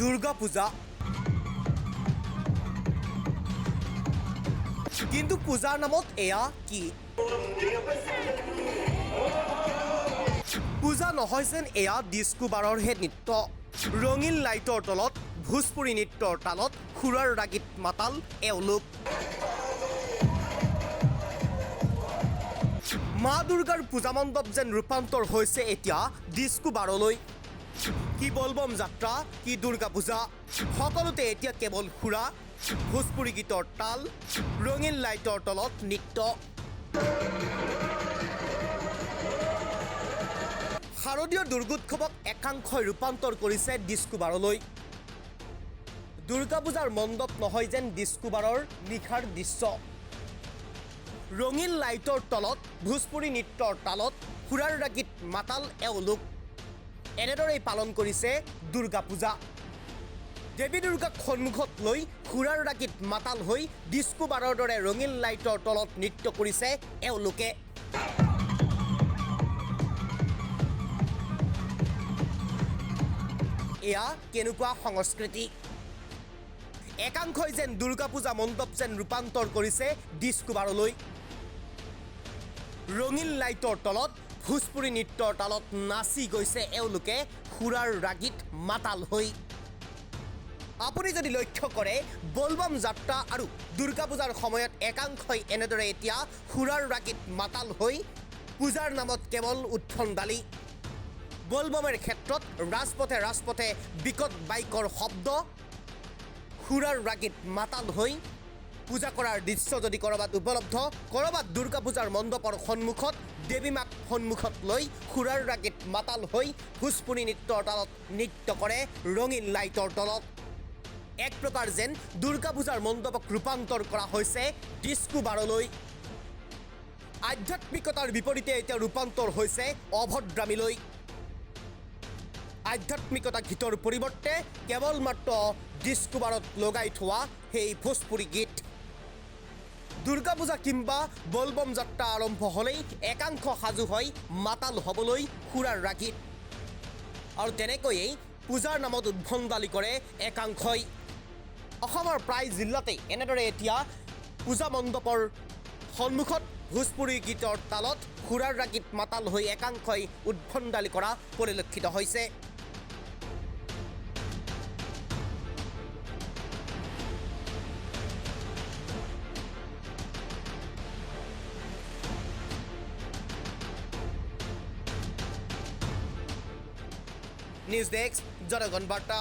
দুৰ্গা পূজা কিন্তু পূজাৰ নামত এয়া কি পূজা নহয় যেন এয়া ডিস্কো বাৰৰহে নৃত্য ৰঙীন লাইটৰ তলত ভোজপুৰী নৃত্যৰ তালত খুৰাৰ ৰাগীত মাতাল এওঁলোক মা দুৰ্গাৰ পূজা মণ্ডপ যেন ৰূপান্তৰ হৈছে এতিয়া ডিস্কো বাৰলৈ কি বলবম যাত্ৰা কি দুৰ্গা পূজা সকলোতে এতিয়া কেৱল খুৰা ভোজপুৰী গীতৰ তাল ৰঙীন লাইটৰ তলত নৃত্য শাৰদীয় দুৰ্গোৎসৱক একাংশই ৰূপান্তৰ কৰিছে ডিস্কো বাৰলৈ দুৰ্গা পূজাৰ মণ্ডপ নহয় যেন ডিস্কো বাৰৰ নিশাৰ দৃশ্য ৰঙীন লাইটৰ তলত ভোজপুৰী নৃত্যৰ তালত খুৰাৰ ৰাগীত মাতাল এওঁলোক এনেদৰেই পালন কৰিছে দুৰ্গা পূজা দেৱী দুৰ্গাক সন্মুখত লৈ খুৰাৰ ৰাগীত মাতাল হৈ ডিস্কো বাৰৰ দৰে ৰঙীন লাইটৰ তলত নৃত্য কৰিছে এওঁলোকে এয়া কেনেকুৱা সংস্কৃতি একাংশই যেন দুৰ্গা পূজা মণ্ডপ যেন ৰূপান্তৰ কৰিছে ডিস্কো বাৰলৈ ৰঙীন লাইটৰ তলত ভোজপুৰী নৃত্যৰ তালত নাচি গৈছে এওঁলোকে খুৰাৰ ৰাগীত মাতাল হৈ আপুনি যদি লক্ষ্য কৰে বলবম যাত্ৰা আৰু দুৰ্গা পূজাৰ সময়ত একাংশই এনেদৰে এতিয়া খুৰাৰ ৰাগীত মাতাল হৈ পূজাৰ নামত কেৱল উৎফন্দালি বলবমেৰ ক্ষেত্ৰত ৰাজপথে বিকট বাইকৰ শব্দ খুৰাৰ ৰাগীত মাতাল হৈ পূজা কৰাৰ দৃশ্য যদি ক'ৰবাত উপলব্ধ ক'ৰবাত দুৰ্গা পূজাৰ মণ্ডপৰ সন্মুখত দেৱী মাক সন্মুখত লৈ খুৰাৰ ৰাগীত মাতাল হৈ ভোজপুৰী নৃত্যৰ তালত নৃত্য কৰে ৰঙীন লাইটৰ তলত এক প্ৰকাৰ যেন দুৰ্গা পূজাৰ মণ্ডপক ৰূপান্তৰ কৰা হৈছে ডিস্কো বাৰলৈ আধ্যাত্মিকতাৰ বিপৰীতে এতিয়া ৰূপান্তৰ হৈছে অভদ্ৰামীলৈ আধ্যাত্মিকতা গীতৰ পৰিৱৰ্তে কেৱল মাত্ৰ ডিস্কো বাৰত লগাই থোৱা সেই ভোজপুৰী গীত দুৰ্গা পূজা কিংবা বলবম যাত্ৰা আৰম্ভ হ'লেই একাংশ সাজু হয় মাতাল হ'বলৈ খুৰাৰ ৰাগীত আৰু তেনেকৈয়ে পূজাৰ নামত উদ্ভণ্ডালি কৰে একাংশই অসমৰ প্ৰায় জিলাতে এনেদৰে এতিয়া পূজা মণ্ডপৰ সন্মুখত ভোজপুৰী গীতৰ তালত খুৰাৰ ৰাগীত মাতাল হৈ একাংশই উদ্ভণ্ডালি কৰা পৰিলক্ষিত হৈছে নিউজ ডেস্ক জনগণ বাৰ্তা